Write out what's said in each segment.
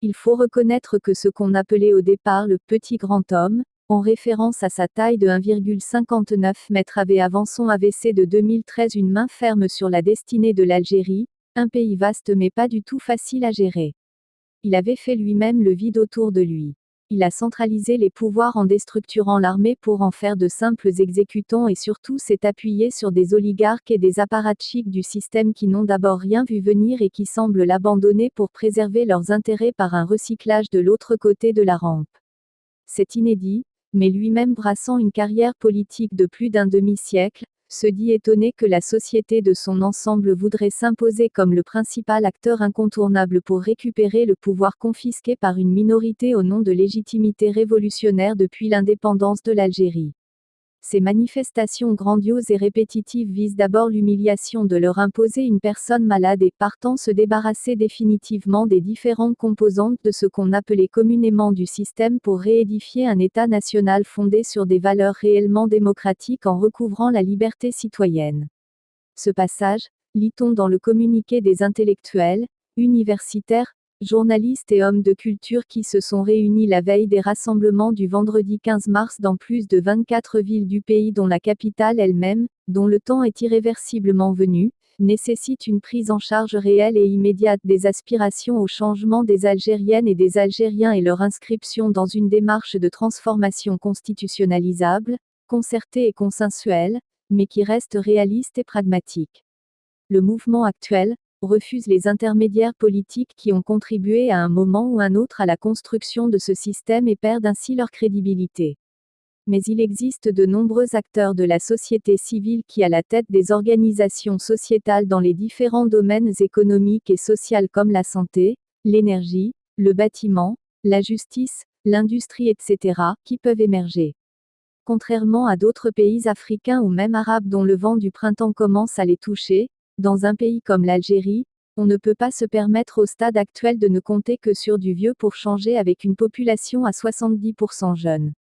Il faut reconnaître que ce qu'on appelait au départ le petit grand homme, en référence à sa taille de 1,59 m, avait avant son AVC de 2013 une main ferme sur la destinée de l'Algérie, un pays vaste mais pas du tout facile à gérer. Il avait fait lui-même le vide autour de lui. Il a centralisé les pouvoirs en déstructurant l'armée pour en faire de simples exécutants et surtout s'est appuyé sur des oligarques et des apparatchiks du système qui n'ont d'abord rien vu venir et qui semblent l'abandonner pour préserver leurs intérêts par un recyclage de l'autre côté de la rampe. C'est inédit, mais lui-même brassant une carrière politique de plus d'un demi-siècle, se dit étonné que la société de son ensemble voudrait s'imposer comme le principal acteur incontournable pour récupérer le pouvoir confisqué par une minorité au nom de légitimité révolutionnaire depuis l'indépendance de l'Algérie. Ces manifestations grandioses et répétitives visent d'abord l'humiliation de leur imposer une personne malade et partant se débarrasser définitivement des différentes composantes de ce qu'on appelait communément du système pour réédifier un État national fondé sur des valeurs réellement démocratiques en recouvrant la liberté citoyenne. Ce passage, lit-on dans le communiqué des intellectuels, universitaires, journalistes et hommes de culture qui se sont réunis la veille des rassemblements du vendredi 15 mars dans plus de 24 villes du pays dont la capitale elle-même, dont le temps est irréversiblement venu, nécessite une prise en charge réelle et immédiate des aspirations au changement des Algériennes et des Algériens et leur inscription dans une démarche de transformation constitutionnalisable, concertée et consensuelle, mais qui reste réaliste et pragmatique. Le mouvement actuel refuse les intermédiaires politiques qui ont contribué à un moment ou un autre à la construction de ce système et perdent ainsi leur crédibilité. Mais il existe de nombreux acteurs de la société civile qui à la tête des organisations sociétales dans les différents domaines économiques et sociaux comme la santé, l'énergie, le bâtiment, la justice, l'industrie etc., qui peuvent émerger. Contrairement à d'autres pays africains ou même arabes dont le vent du printemps commence à les toucher, dans un pays comme l'Algérie, on ne peut pas se permettre au stade actuel de ne compter que sur du vieux pour changer avec une population à 70% jeune.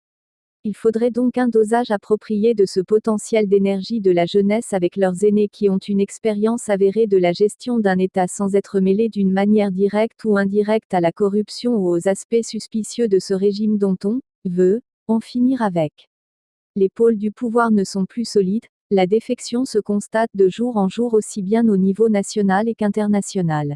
Il faudrait donc un dosage approprié de ce potentiel d'énergie de la jeunesse avec leurs aînés qui ont une expérience avérée de la gestion d'un État sans être mêlés d'une manière directe ou indirecte à la corruption ou aux aspects suspicieux de ce régime dont on veut en finir avec. Les pôles du pouvoir ne sont plus solides, la défection se constate de jour en jour aussi bien au niveau national et qu'international.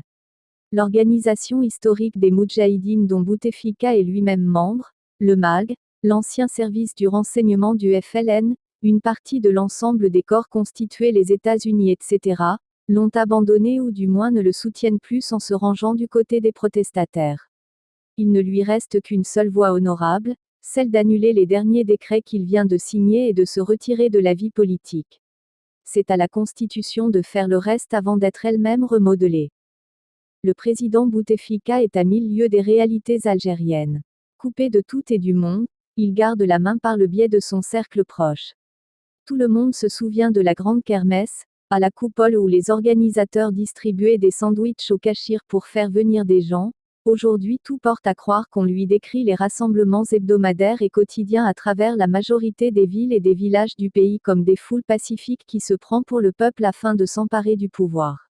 L'organisation historique des Moudjahidines dont Bouteflika est lui-même membre, le MALG, l'ancien service du renseignement du FLN, une partie de l'ensemble des corps constitués les États-Unis etc., l'ont abandonné ou du moins ne le soutiennent plus en se rangeant du côté des protestataires. Il ne lui reste qu'une seule voie honorable, celle d'annuler les derniers décrets qu'il vient de signer et de se retirer de la vie politique. C'est à la Constitution de faire le reste avant d'être elle-même remodelée. Le président Bouteflika est à 1000 lieues des réalités algériennes. Coupé de tout et du monde, il garde la main par le biais de son cercle proche. Tout le monde se souvient de la grande kermesse, à la coupole où les organisateurs distribuaient des sandwichs au cachir pour faire venir des gens. Aujourd'hui tout porte à croire qu'on lui décrit les rassemblements hebdomadaires et quotidiens à travers la majorité des villes et des villages du pays comme des foules pacifiques qui se prend pour le peuple afin de s'emparer du pouvoir.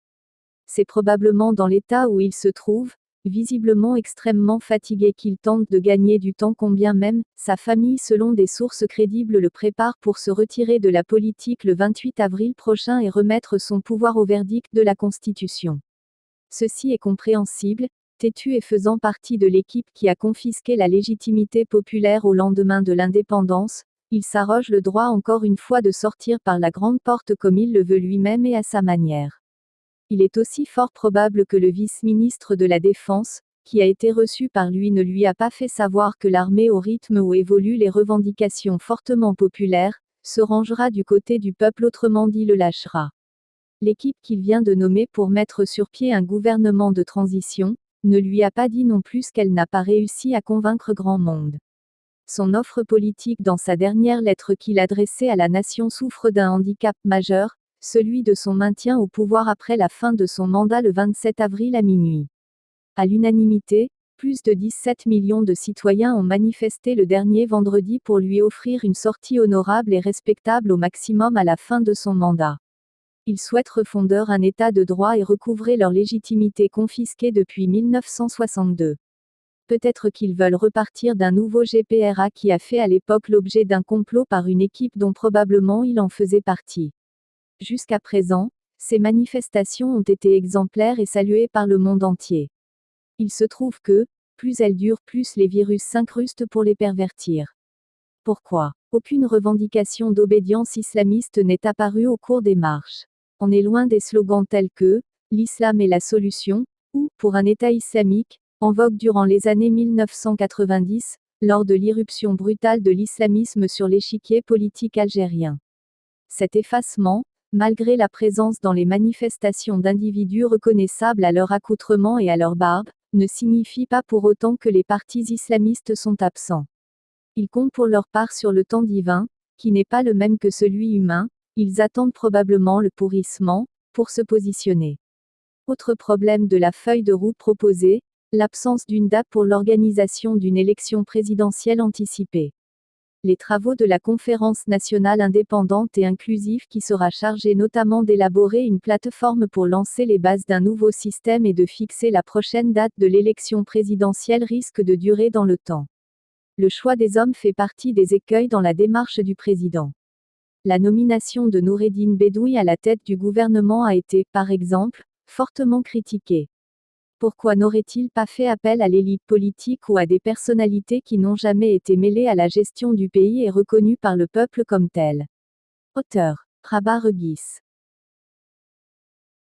C'est probablement dans l'état où il se trouve, visiblement extrêmement fatigué qu'il tente de gagner du temps combien même, sa famille selon des sources crédibles le prépare pour se retirer de la politique le 28 avril prochain et remettre son pouvoir au verdict de la Constitution. Ceci est compréhensible, têtu et faisant partie de l'équipe qui a confisqué la légitimité populaire au lendemain de l'indépendance, il s'arroge le droit encore une fois de sortir par la grande porte comme il le veut lui-même et à sa manière. Il est aussi fort probable que le vice-ministre de la Défense, qui a été reçu par lui ne lui a pas fait savoir que l'armée au rythme où évoluent les revendications fortement populaires, se rangera du côté du peuple autrement dit le lâchera. L'équipe qu'il vient de nommer pour mettre sur pied un gouvernement de transition, ne lui a pas dit non plus qu'elle n'a pas réussi à convaincre grand monde. Son offre politique dans sa dernière lettre qu'il adressait à la nation souffre d'un handicap majeur, celui de son maintien au pouvoir après la fin de son mandat le 27 avril à minuit. À l'unanimité, plus de 17 millions de citoyens ont manifesté le dernier vendredi pour lui offrir une sortie honorable et respectable au maximum à la fin de son mandat. Ils souhaitent refonder un état de droit et recouvrer leur légitimité confisquée depuis 1962. Peut-être qu'ils veulent repartir d'un nouveau GPRA qui a fait à l'époque l'objet d'un complot par une équipe dont probablement il en faisait partie. Jusqu'à présent, ces manifestations ont été exemplaires et saluées par le monde entier. Il se trouve que, plus elles durent, plus les virus s'incrustent pour les pervertir. Pourquoi? Aucune revendication d'obédience islamiste n'est apparue au cours des marches. On est loin des slogans tels que « l'islam est la solution » ou « pour un État islamique », en vogue durant les années 1990, lors de l'irruption brutale de l'islamisme sur l'échiquier politique algérien. Cet effacement, malgré la présence dans les manifestations d'individus reconnaissables à leur accoutrement et à leur barbe, ne signifie pas pour autant que les partis islamistes sont absents. Ils comptent pour leur part sur le temps divin, qui n'est pas le même que celui humain, ils attendent probablement le pourrissement, pour se positionner. Autre problème de la feuille de route proposée, l'absence d'une date pour l'organisation d'une élection présidentielle anticipée. Les travaux de la Conférence nationale indépendante et inclusive qui sera chargée notamment d'élaborer une plateforme pour lancer les bases d'un nouveau système et de fixer la prochaine date de l'élection présidentielle risque de durer dans le temps. Le choix des hommes fait partie des écueils dans la démarche du président. La nomination de Noureddine Bedoui à la tête du gouvernement a été, par exemple, fortement critiquée. Pourquoi n'aurait-il pas fait appel à l'élite politique ou à des personnalités qui n'ont jamais été mêlées à la gestion du pays et reconnues par le peuple comme telles? Auteur: Rabat Reguis.